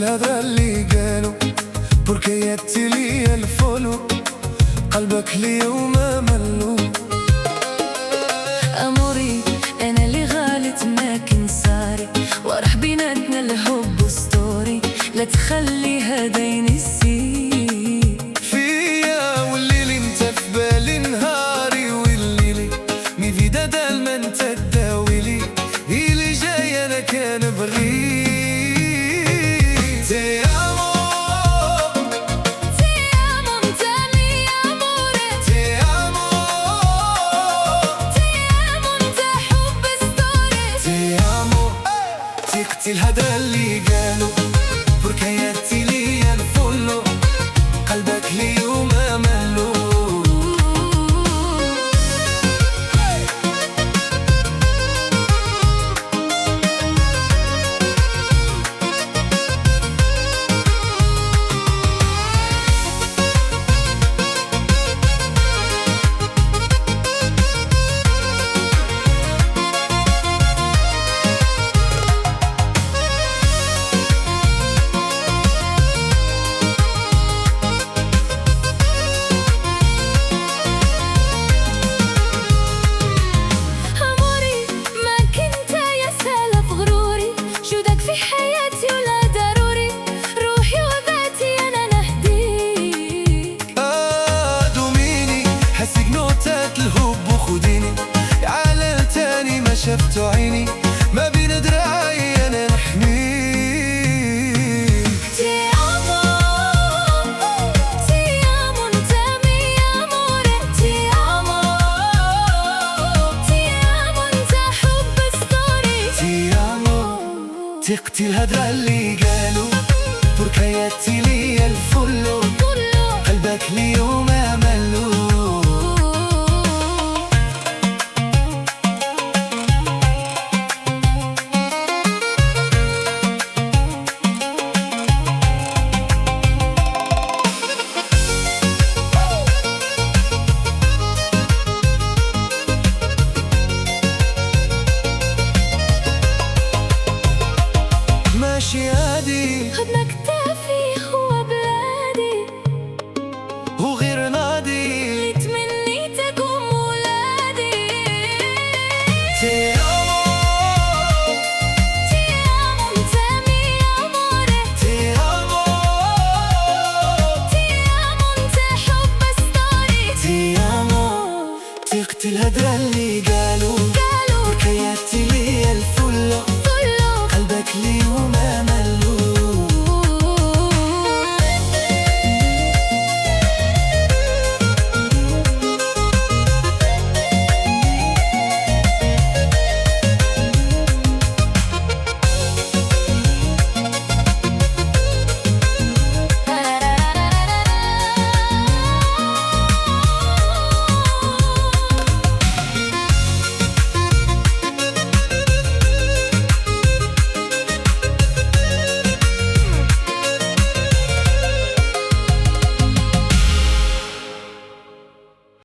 الهدرة اللي قالوا بركياتي لي الفولو قلبك لي وما ملو. أموري أنا اللي غالت ما كنساري وراح بيناتنا الحب ستوري لا تخلي هذا ينسي فيا والليل انت في بالي نهاري والليلي مي فيدا دالما انت تداويلي اللي جاي انا كان بغي. الهدرة اللي قالوا بركياتي لي الفولو قلبك لي وما ملو. شفتوا عيني ما بين دراعي انا نحميك. تي امو انت مي اموري تي امو انت حب ستوري تي امو تقتل الهدرة اللي قالوا بركياتي لي الفولو قلبك لي وما ملو. ماشي عادي خدنا كتافي هو بلادي وغير نادي تمنيتك ولادي. تي امو انت مي اموري تي امو انت حب ستوري تي امو تقتل الهدرة اللي قالوا بركياتي